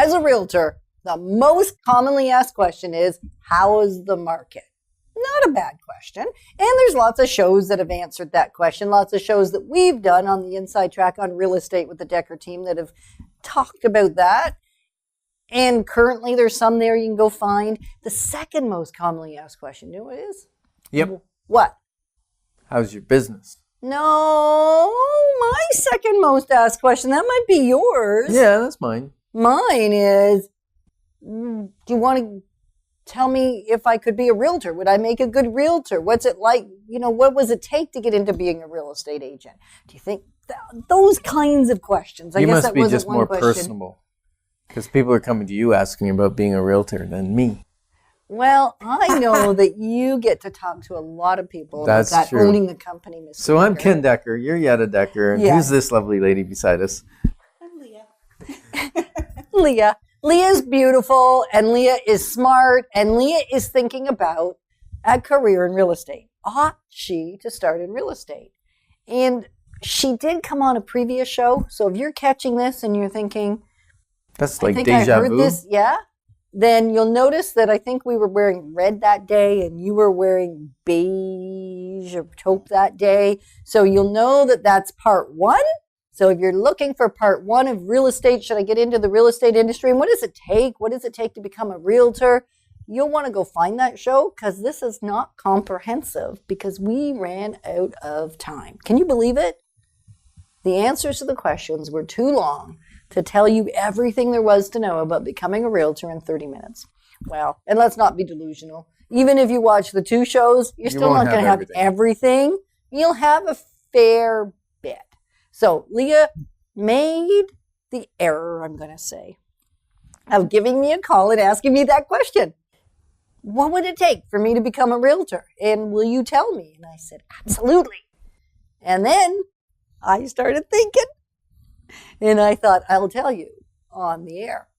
as a realtor, the most commonly asked question is, how is the market? Not a bad question. And there's lots of shows that have answered that question. Lots of shows that we've done on the Inside Track on real estate with the Decker team that have talked about that. And currently there's some there you can go find. The second most commonly asked question, you know what it is? Yep. What? How's your business? No, my second most asked question, that might be yours. Yeah, that's mine. Mine is, do you want to tell me if I could be a realtor? Would I make a good realtor? What's it like? You know, what does it take to get into being a real estate agent? Do you think those kinds of questions? You must be just more personable because people are coming to you asking about being a realtor than me. Well, I know that you get to talk to a lot of people That's about that true. owning the company, Mr. So I'm Ken Decker. You're Yetta Decker. And who's this lovely lady beside us? I'm Leah. Leah. Leah's beautiful, and Leah is smart, and Leah is thinking about a career in real estate. Ought she to start in real estate? And she did come on a previous show, so if you're catching this and you're thinking, that's like I think deja I heard vu. This, yeah, then you'll notice that I think we were wearing red that day, and you were wearing beige or taupe that day. So you'll know that that's part one. So if you're looking for part one of real estate, should I get into the real estate industry? And what does it take? What does it take to become a realtor? You'll want to go find that show because this is not comprehensive because we ran out of time. Can you believe it? The answers to the questions were too long to tell you everything there was to know about becoming a realtor in 30 minutes. Well, and let's not be delusional. Even if you watch the two shows, you're still not going to have everything. You'll have a fair bit. So Leah made the error, I'm going to say, of giving me a call and asking me that question. What would it take for me to become a realtor? And will you tell me? And I said, absolutely. And then I started thinking, and I thought, I'll tell you on the air.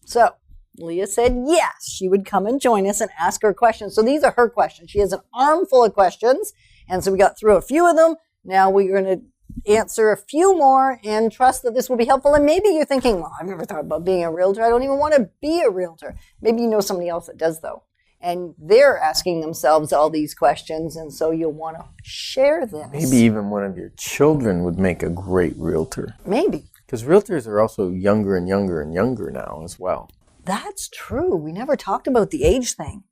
So Leah said yes, she would come and join us and ask her questions. So these are her questions. She has an armful of questions. And so we got through a few of them. Now we're going to answer a few more and trust that this will be helpful. And maybe you're thinking, well, I've never thought about being a realtor. I don't even want to be a realtor. Maybe you know somebody else that does, though. And they're asking themselves all these questions. And so you'll want to share this. Maybe even one of your children would make a great realtor. Maybe. Because realtors are also younger and younger and younger now as well. That's true. We never talked about the age thing.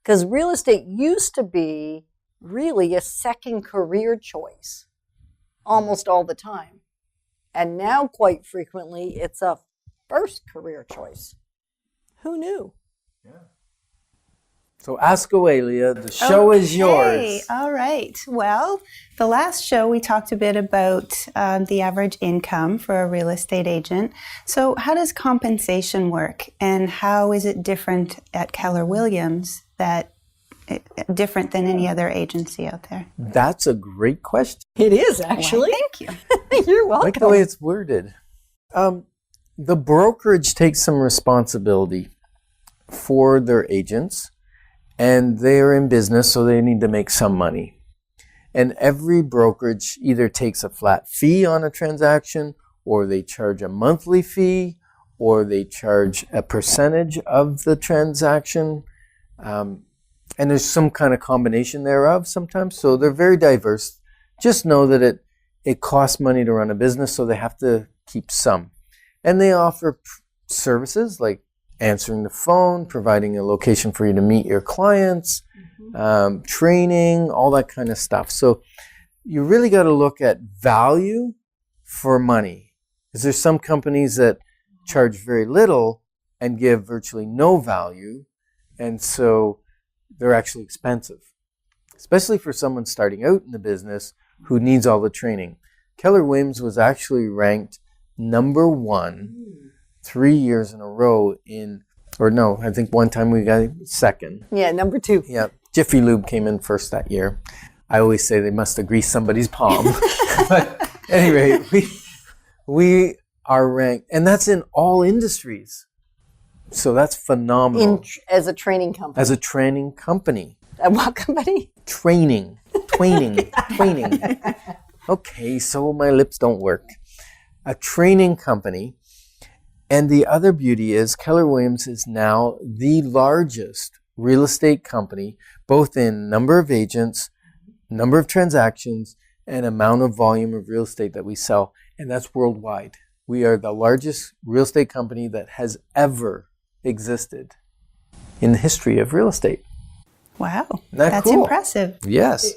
Because real estate used to be really a second career choice almost all the time. And now, quite frequently, it's a first career choice. Who knew? Yeah. So ask away, Leah. The show is yours. All right. Well, the last show we talked a bit about the average income for a real estate agent. So how does compensation work, and how is it different at Keller Williams different than any other agency out there? That's a great question. It is, actually. Well, thank you. You're welcome. I like the way it's worded. The brokerage takes some responsibility for their agents, and they're in business, so they need to make some money. And every brokerage either takes a flat fee on a transaction, or they charge a monthly fee, or they charge a percentage of the transaction. And there's some kind of combination thereof sometimes. So they're very diverse. Just know that it costs money to run a business, so they have to keep some. And they offer services like answering the phone, providing a location for you to meet your clients, training, all that kind of stuff. So you really got to look at value for money. Because there's some companies that charge very little and give virtually no value. And so they're actually expensive, especially for someone starting out in the business who needs all the training. Keller Williams was actually ranked number 1 3 years in a row I think one time we got second. Yeah, number 2. Yeah, Jiffy Lube came in first that year. I always say they must have greased somebody's palm. But anyway, we are ranked, and that's in all industries. So that's phenomenal. As a training company. As a training company. At what company? Training. Okay, so my lips don't work. A training company. And the other beauty is Keller Williams is now the largest real estate company, both in number of agents, number of transactions, and amount of volume of real estate that we sell. And that's worldwide. We are the largest real estate company that has ever existed in the history of real estate. Wow. Isn't that That's cool? impressive. Yes.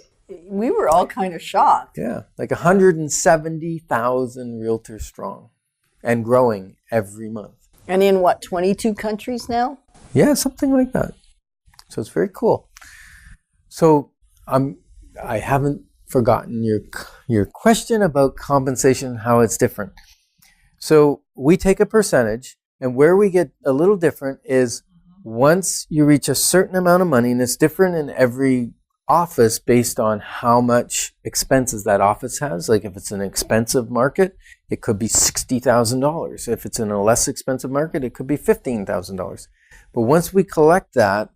We were all kind of shocked. Yeah. Like 170,000 realtors strong and growing every month. And in what, 22 countries now? Yeah, something like that. So it's very cool. So I haven't forgotten your question about compensation, how it's different. So we take a percentage, and where we get a little different is once you reach a certain amount of money, and it's different in every office based on how much expenses that office has. Like if it's an expensive market, it could be $60,000. If it's in a less expensive market, it could be $15,000. But once we collect that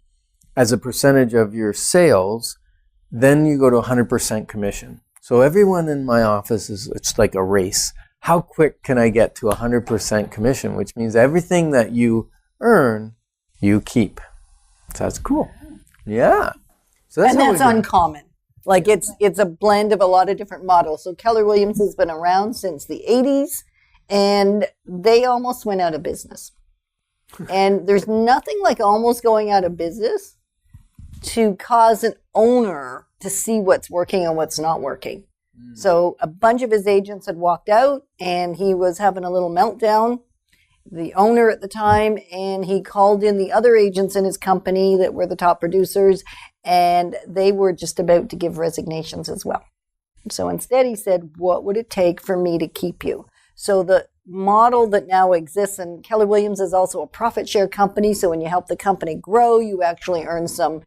as a percentage of your sales, then you go to 100% commission. So everyone in my office it's like a race. How quick can I get to 100% commission? Which means everything that you earn, you keep. So that's cool. Yeah. So And that's uncommon. Like it's a blend of a lot of different models. So Keller Williams has been around since the 80s, and they almost went out of business. And there's nothing like almost going out of business to cause an owner to see what's working and what's not working. So a bunch of his agents had walked out, and he was having a little meltdown, the owner at the time, and he called in the other agents in his company that were the top producers, and they were just about to give resignations as well. So instead he said, what would it take for me to keep you? So the model that now exists, and Keller Williams is also a profit share company, so when you help the company grow, you actually earn some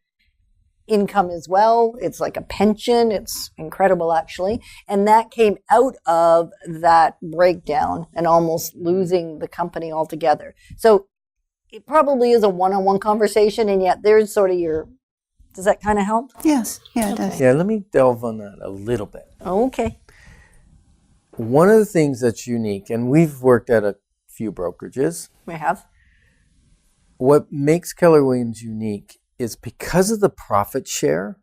income as well. It's like a pension. It's incredible, actually. And that came out of that breakdown and almost losing the company altogether. So it probably is a one-on-one conversation, and yet there's sort of does that kind of help? Yes. Yeah, it does. Yeah, let me delve on that a little bit. Okay. One of the things that's unique, and we've worked at a few brokerages, We have. what makes Keller Williams unique is because of the profit share,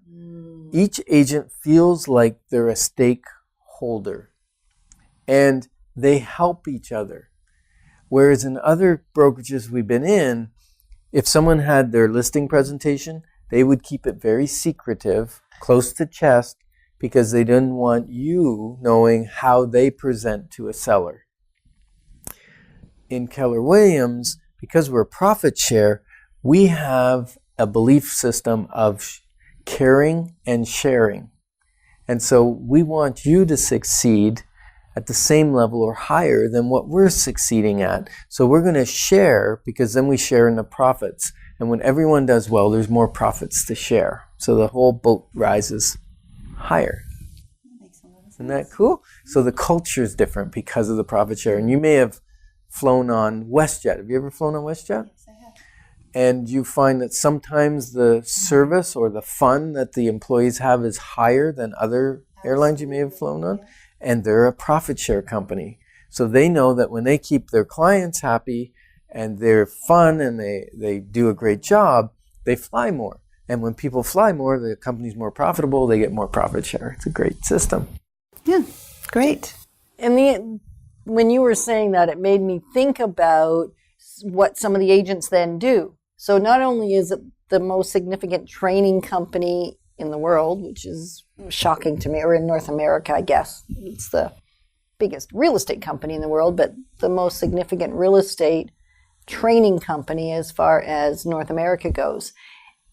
each agent feels like they're a stakeholder and they help each other. Whereas in other brokerages we've been in, if someone had their listing presentation, they would keep it very secretive, close to chest, because they didn't want you knowing how they present to a seller. In Keller Williams, because we're a profit share, we have a belief system of caring and sharing. And so we want you to succeed at the same level or higher than what we're succeeding at. So we're going to share, because then we share in the profits. And when everyone does well, there's more profits to share. So the whole boat rises higher. Isn't that cool? So the culture is different because of the profit share. And you may have flown on WestJet. Have you ever flown on WestJet? Yes, I have. And you find that sometimes the service or the fun that the employees have is higher than other airlines you may have flown on. And they're a profit share company. So they know that when they keep their clients happy and they're fun and they do a great job, they fly more. And when people fly more, the company's more profitable, they get more profit share. It's a great system. Yeah, great. And when you were saying that, it made me think about what some of the agents then do. So not only is it the most significant training company in the world, which is shocking to me, or in North America, I guess. It's the biggest real estate company in the world, but the most significant real estate training company as far as North America goes.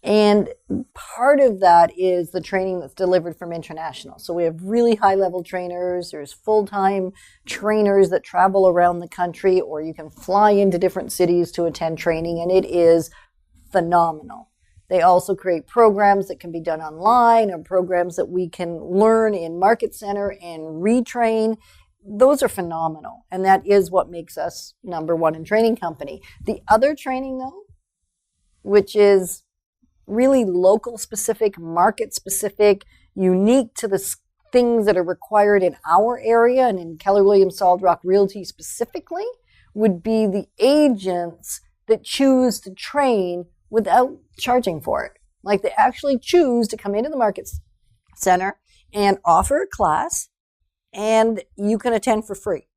And part of that is the training that's delivered from international. So we have really high-level trainers. There's full-time trainers that travel around the country, or you can fly into different cities to attend training, and it is phenomenal. They also create programs that can be done online, or programs that we can learn in Market Center and retrain. Those are phenomenal, and that is what makes us number one in training company. The other training, though, which is really local specific, market specific, unique to the things that are required in our area and in Keller Williams Solid Rock Realty specifically, would be the agents that choose to train without charging for it. Like they actually choose to come into the market center and offer a class, and you can attend for free.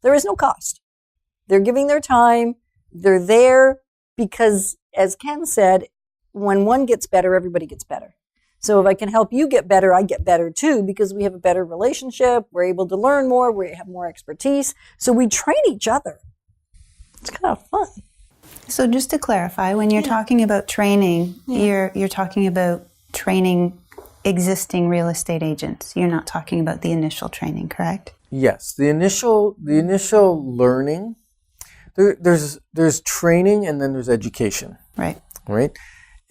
There is no cost. They're giving their time. They're there because, as Ken said, when one gets better, everybody gets better. So if I can help you get better, I get better too, because we have a better relationship. We're able to learn more. We have more expertise. So we train each other. It's kind of fun. So just to clarify, when you're talking about training, you're talking about training existing real estate agents. You're not talking about the initial training, correct? Yes, the initial learning. There's training and then there's education. Right. Right.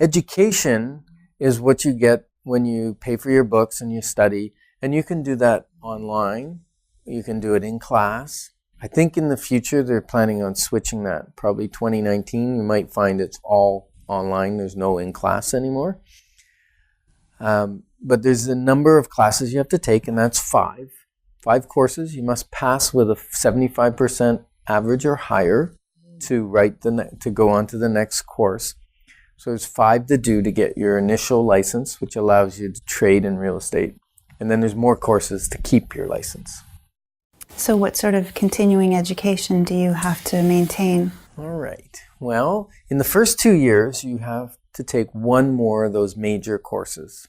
Education is what you get when you pay for your books and you study, and you can do that online. You can do it in class. I think in the future they're planning on switching that. Probably 2019, you might find it's all online. There's no in-class anymore. But there's a number of classes you have to take, and that's 5. 5 courses. You must pass with a 75% average or higher to go on to the next course. So there's 5 to do to get your initial license, which allows you to trade in real estate. And then there's more courses to keep your license. So what sort of continuing education do you have to maintain? All right. Well, in the first 2 years, you have to take one more of those major courses.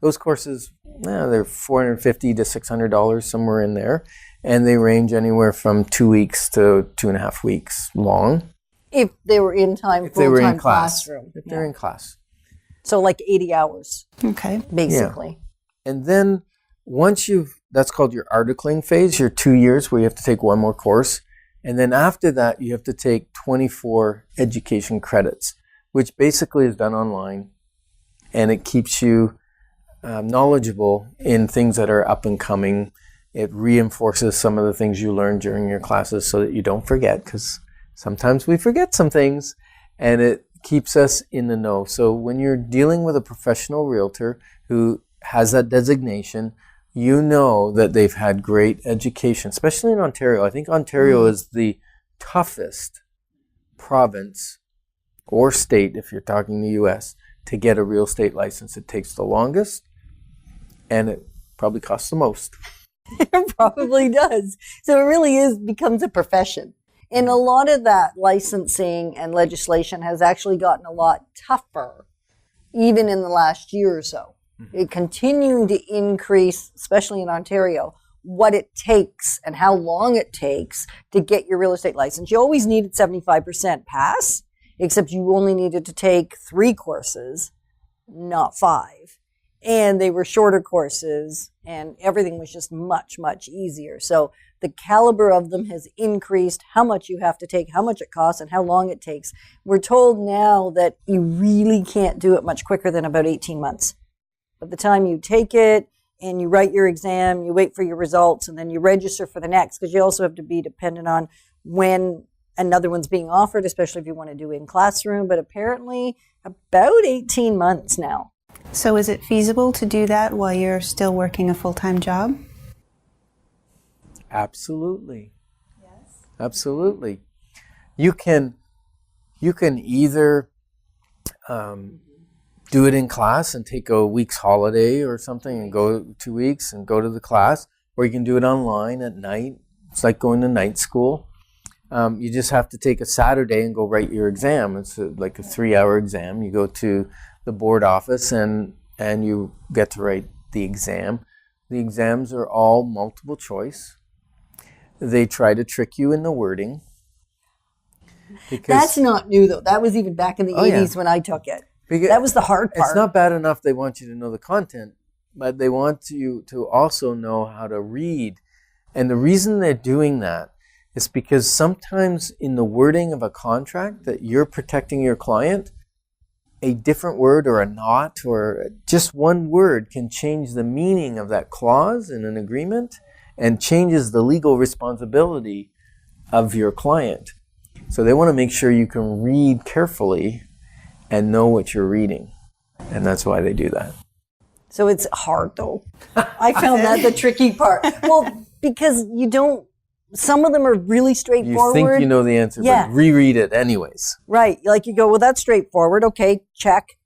Those courses, they're $450 to $600, somewhere in there. And they range anywhere from 2 weeks to 2.5 weeks long. If they were in time, If they were in full-time class. classroom. If they're in class. So like 80 hours, Okay. basically. And then that's called your articling phase, your 2 years where you have to take one more course. And then after that, you have to take 24 education credits, which basically is done online. And it keeps you knowledgeable in things that are up and coming. It reinforces some of the things you learned during your classes so that you don't forget, because sometimes we forget some things, and it keeps us in the know. So when you're dealing with a professional realtor who has that designation, you know that they've had great education, especially in Ontario. I think Ontario is the toughest province or state, if you're talking the U.S., to get a real estate license. It takes the longest, and it probably costs the most. It probably does. So it really becomes a profession. And a lot of that licensing and legislation has actually gotten a lot tougher, even in the last year or so. It continuing to increase, especially in Ontario, what it takes and how long it takes to get your real estate license. You always needed 75% pass, except you only needed to take 3 courses, not 5. And they were shorter courses, and everything was just much, much easier. So the caliber of them has increased, how much you have to take, how much it costs, and how long it takes. We're told now that you really can't do it much quicker than about 18 months. By the time you take it and you write your exam, you wait for your results, and then you register for the next, because you also have to be dependent on when another one's being offered, especially if you want to do in classroom, but apparently about 18 months now. So is it feasible to do that while you're still working a full-time job? Absolutely. Yes. Absolutely. You can either do it in class and take a week's holiday or something and go 2 weeks and go to the class, or you can do it online at night. It's like going to night school. You just have to take a Saturday and go write your exam. It's like a 3-hour exam. You go to the board office and you get to write the exam. The exams are all multiple choice. They try to trick you in the wording. That's not new, though. That was even back in the 80s when I took it. That was the hard part. It's not bad enough they want you to know the content, but they want you to also know how to read. And the reason they're doing that is because sometimes in the wording of a contract that you're protecting your client, a different word or a not or just one word can change the meaning of that clause in an agreement and changes the legal responsibility of your client. So they want to make sure you can read carefully and know what you're reading. And that's why they do that. So it's hard, though. I found that the tricky part. Well, because you don't some of them are really You straightforward. think you know the answer, Yeah. but reread it anyways. Right. Like you go, well, that's straightforward. Okay, check.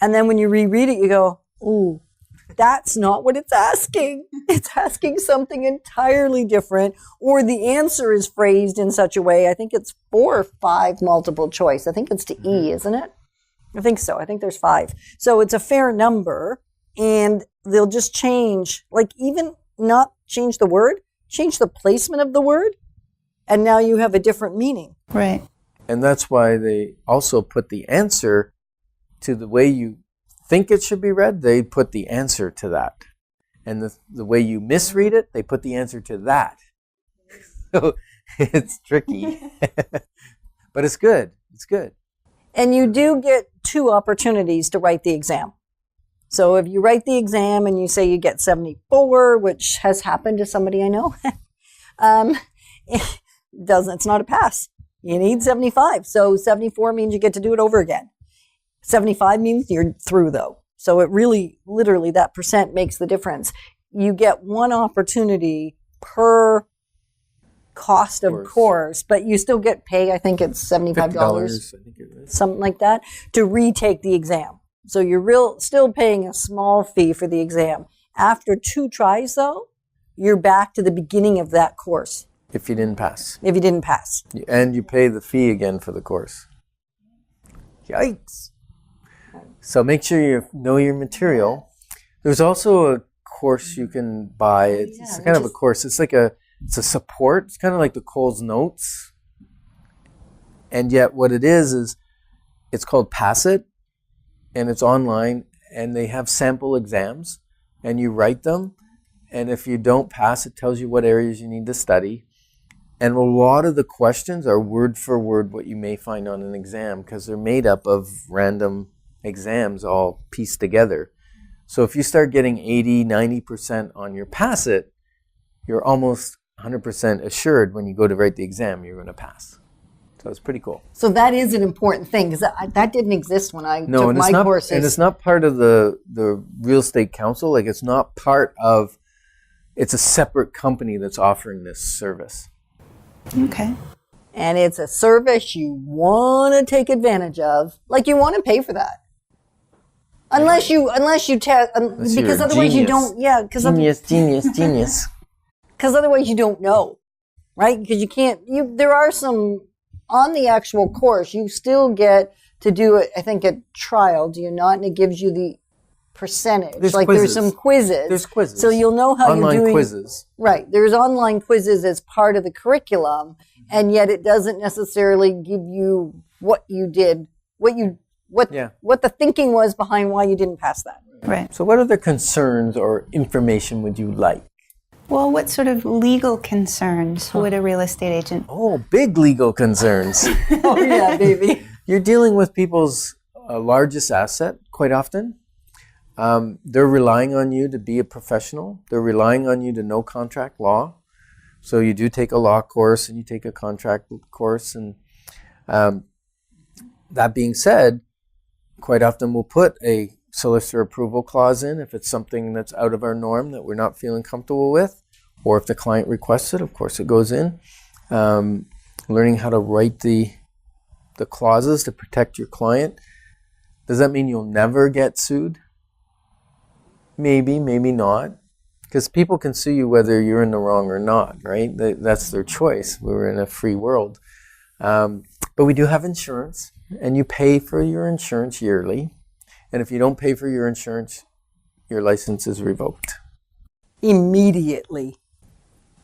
And then when you reread it, you go, ooh, that's not what it's asking. It's asking something entirely different. Or the answer is phrased in such a way, I think it's 4 or 5 multiple choice. I think it's to E, isn't it? I think so. I think there's 5. So it's a fair number, and they'll just change, like even not change the word, change the placement of the word, and now you have a different meaning. Right. And that's why they also put the answer to the way you think it should be read, they put the answer to that. And the way you misread it, they put the answer to that. So it's tricky. But it's good. It's good. And you do get 2 opportunities to write the exam. So if you write the exam and you say you get 74, which has happened to somebody I know, it's not a pass. You need 75. So 74 means you get to do it over again. 75 means you're through, though. So it really, literally, that percent makes the difference. You get 1 opportunity per cost of course, but you still get pay. I think it's $75, I think it is. something like that, to retake the exam. So you're still paying a small fee for the exam. After 2 tries, though, you're back to the beginning of that course. If you didn't pass. If you didn't pass. And you pay the fee again for the course. Yikes. So make sure you know your material. There's also a course you can buy. It's kind of a course. It's a support. It's kind of like the Coles Notes. And yet what it is it's called Pass It. And it's online. And they have sample exams. And you write them. And if you don't pass, it tells you what areas you need to study. And a lot of the questions are word for word what you may find on an exam because they're made up of random exams all pieced together. So if you start getting 80, 90% on your pass it, you're almost 100% assured when you go to write the exam, you're going to pass. So it's pretty cool. So that is an important thing because that didn't exist when I took my courses. And it's not part of the real estate council. Like it's not part of, it's a separate company that's offering this service. Okay. And it's a service you want to take advantage of. Like you want to pay for that. Unless you test, because otherwise you don't, Genius. Because otherwise you don't know, right? Because you can't, there are some, on the actual course, you still get to do it, I think, a trial, do you not? And it gives you the percentage. There's there's some quizzes. There's quizzes. So you'll know how you're doing. Online quizzes. Right. There's online quizzes as part of the curriculum, and yet it doesn't necessarily give you what you did, what the thinking was behind why you didn't pass that. Right. So what other concerns or information would you like? Well, what sort of legal concerns would a real estate agent? Oh, big legal concerns. Oh, yeah, baby. You're dealing with people's largest asset quite often. They're relying on you to be a professional. They're relying on you to know contract law. So you do take a law course and you take a contract course. And that being said, quite often we'll put a solicitor approval clause in if it's something that's out of our norm that we're not feeling comfortable with. Or if the client requests it, of course it goes in. Learning how to write the clauses to protect your client. Does that mean you'll never get sued? Maybe, maybe not. Because people can sue you whether you're in the wrong or not, right? That's their choice. We're in a free world. But we do have insurance, and you pay for your insurance yearly. And if you don't pay for your insurance, your license is revoked. Immediately.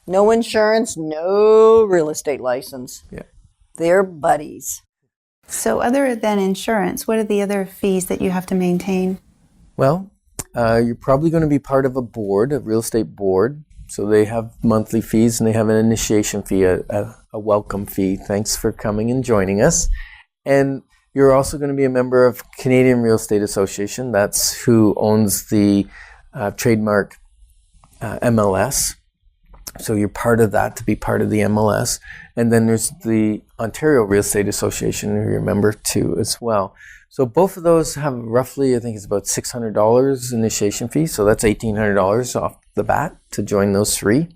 No insurance, no real estate license. Yeah. They're buddies. So other than insurance, what are the other fees that you have to maintain? Well, you're probably going to be part of a board, a real estate board. So they have monthly fees and they have an initiation fee, a welcome fee. Thanks for coming and joining us. And you're also going to be a member of Canadian Real Estate Association. That's who owns the trademark MLS. So you're part of that to be part of the MLS. And then there's the Ontario Real Estate Association, who you're a member to as well. So both of those have roughly, I think it's about $600 initiation fee. So that's $1,800 off the bat to join those 3.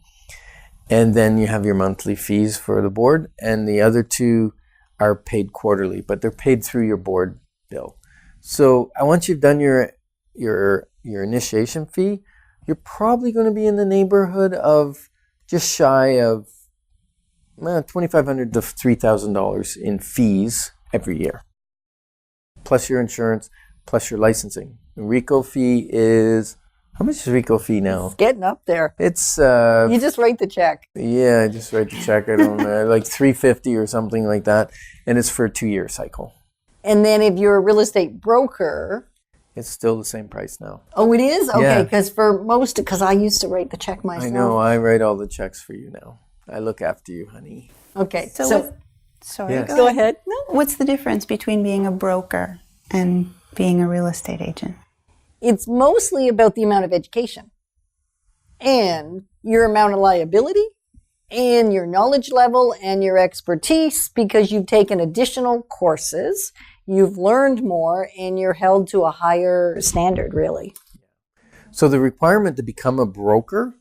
And then you have your monthly fees for the board, and the other two are paid quarterly, but they're paid through your board bill. So once you've done your initiation fee, you're probably going to be in the neighborhood of just shy of $2,500 to $3,000 in fees every year, plus your insurance, plus your licensing. The RICO fee is, how much is RICO fee now? It's getting up there. It's you just write the check. Yeah, I just write the check. I don't know, like $350 or something like that, and it's for a 2-year cycle. And then if you're a real estate broker, it's still the same price now. Oh, it is? Okay, Yeah. because I used to write the check myself. I know, I write all the checks for you now. I look after you, honey. Okay, Sorry, Yes. go ahead. No. What's the difference between being a broker and being a real estate agent? It's mostly about the amount of education and your amount of liability and your knowledge level and your expertise, because you've taken additional courses, you've learned more, and you're held to a higher standard, really. So the requirement to become a broker,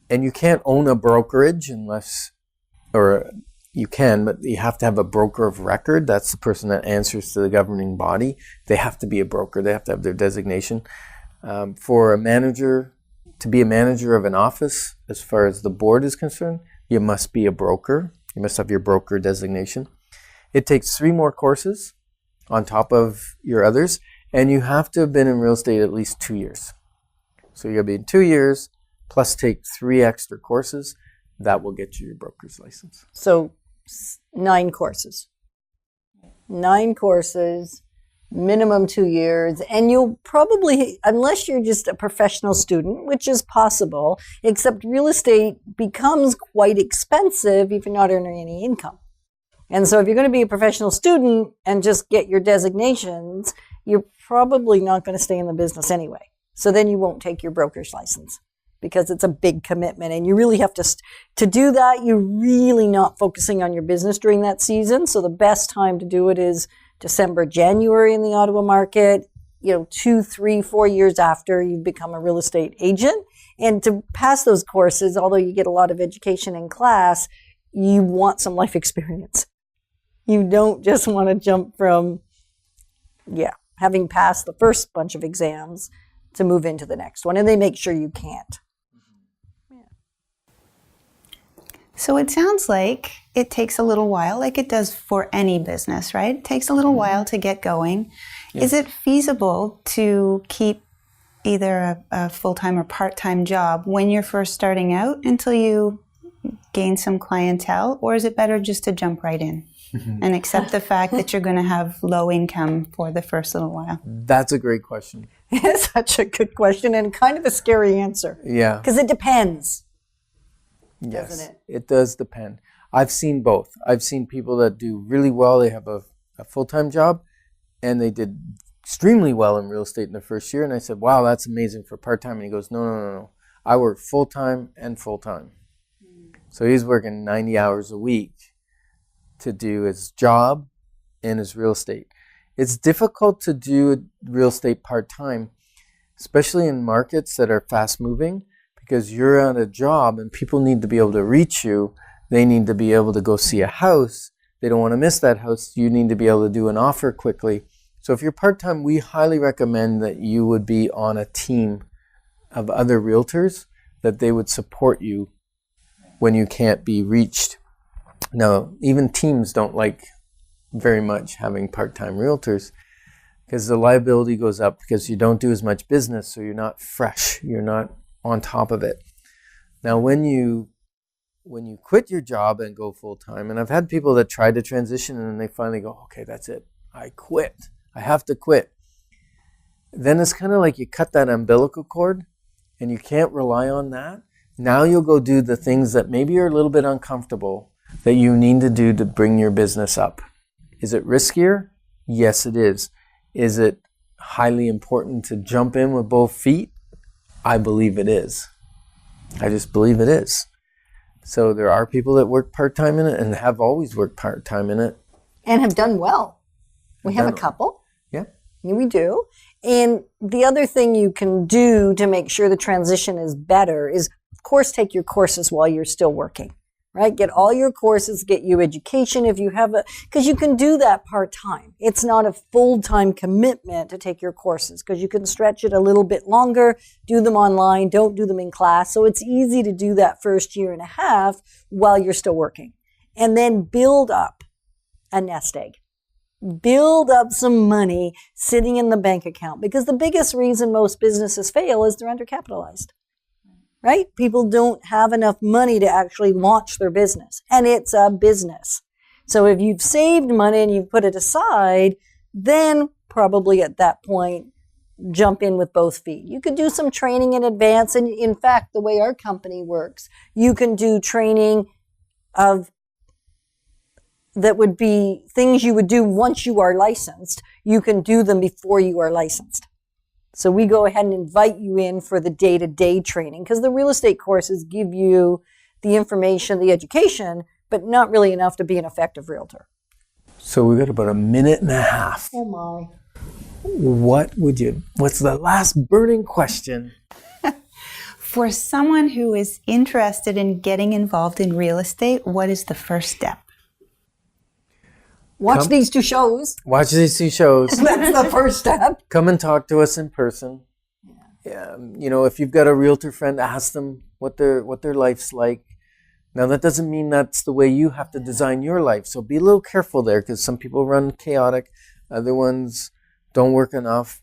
and you can't own a brokerage unless, or you can, but you have to have a broker of record. That's the person that answers to the governing body. They have to be a broker. They have to have their designation. For a manager, to be a manager of an office, as far as the board is concerned, you must be a broker. You must have your broker designation. It takes 3 more courses on top of your others, and you have to have been in real estate at least 2 years. So you're going to be in 2 years, plus take 3 extra courses. That will get you your broker's license. So 9 courses. 9 courses, minimum 2 years, and you'll probably, unless you're just a professional student, which is possible, except real estate becomes quite expensive if you're not earning any income. And so if you're going to be a professional student and just get your designations, you're probably not going to stay in the business anyway. So then you won't take your broker's license, because it's a big commitment, and you really have to do that. You're really not focusing on your business during that season. So the best time to do it is December, January in the Ottawa market, 2, 3, 4 years after you've become a real estate agent. And to pass those courses, although you get a lot of education in class, you want some life experience. You don't just want to jump from, having passed the first bunch of exams to move into the next one. And they make sure you can't. So it sounds like it takes a little while, like it does for any business, right? It takes a little while to get going. Yeah. Is it feasible to keep either a full-time or part-time job when you're first starting out until you gain some clientele? Or is it better just to jump right in and accept the fact that you're going to have low income for the first little while? That's a great question. It's such a good question and kind of a scary answer. Yeah. Because it depends. Yes, doesn't it does depend. I've seen both. I've seen people that do really well. They have a full-time job, and they did extremely well in real estate in the first year. And I said, wow, that's amazing for part-time. And he goes, no. I work full-time and full-time. So he's working 90 hours a week to do his job and his real estate. It's difficult to do real estate part-time, especially in markets that are fast-moving, because you're on a job and people need to be able to reach you. They need to be able to go see a house. They don't want to miss that house. You need to be able to do an offer quickly. So if you're part-time, we highly recommend that you would be on a team of other realtors, that they would support you when you can't be reached. Now, even teams don't like very much having part-time realtors, because the liability goes up because you don't do as much business, so you're not fresh. You're not on top of it. Now, when you quit your job and go full-time, and I've had people that try to transition and then they finally go, okay, that's it. I quit. I have to quit. Then it's kind of like you cut that umbilical cord and you can't rely on that. Now you'll go do the things that maybe are a little bit uncomfortable that you need to do to bring your business up. Is it riskier? Yes, it is. Is it highly important to jump in with both feet? I believe it is. I just believe it is. So there are people that work part-time in it and have always worked part-time in it. And have done well. We have a couple. Yeah. We do. And the other thing you can do to make sure the transition is better is of course, take your courses while you're still working, right? Get all your courses, get you education if you have because you can do that part-time. It's not a full-time commitment to take your courses because you can stretch it a little bit longer, do them online, don't do them in class. So it's easy to do that first year and a half while you're still working. And then build up a nest egg. Build up some money sitting in the bank account, because the biggest reason most businesses fail is they're undercapitalized, right? People don't have enough money to actually launch their business, and it's a business. So if you've saved money and you've put it aside, then probably at that point, jump in with both feet. You could do some training in advance. And in fact, the way our company works, you can do training that would be things you would do once you are licensed. You can do them before you are licensed. So we go ahead and invite you in for the day-to-day training, because the real estate courses give you the information, the education, but not really enough to be an effective realtor. So we've got about a minute and a half. Oh my. What's the last burning question? For someone who is interested in getting involved in real estate, what is the first step? Watch these two shows. Watch these two shows. That's the first step. Come and talk to us in person. Yeah. If you've got a realtor friend, ask them what their life's like. Now, that doesn't mean that's the way you have to design your life. So be a little careful there, because some people run chaotic. Other ones don't work enough,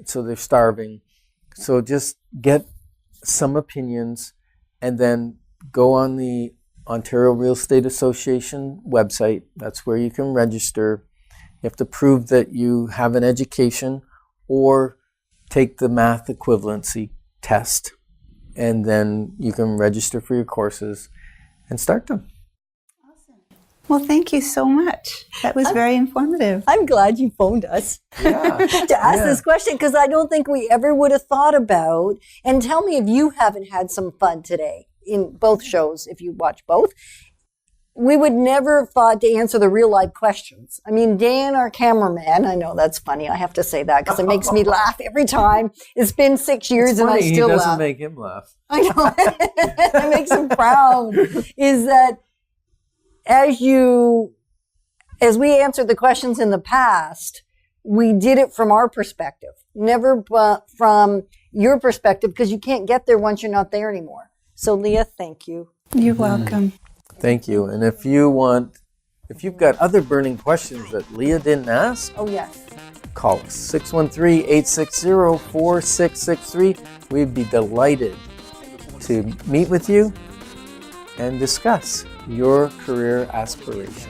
so they're starving. So just get some opinions and then go on the Ontario Real Estate Association website. That's where you can register. You have to prove that you have an education or take the math equivalency test, and then you can register for your courses and start them. Awesome. Well, thank you so much. That was very informative. I'm glad you phoned us to ask this question, because I don't think we ever would have thought about. And tell me if you haven't had some fun today in both shows, if you watch both. We would never have thought to answer the real life questions. I mean, Dan, our cameraman, I know that's funny. I have to say that because it makes me laugh every time. It's been 6 years and I still laugh. He doesn't make him laugh. I know. It makes him proud. Is that as we answered the questions in the past, we did it from our perspective, never from your perspective, because you can't get there once you're not there anymore. So, Leah, thank you. You're welcome. Thank you. And if you've got other burning questions that Leah didn't ask, oh yes, call us 613-860-4663. We'd be delighted to meet with you and discuss your career aspirations.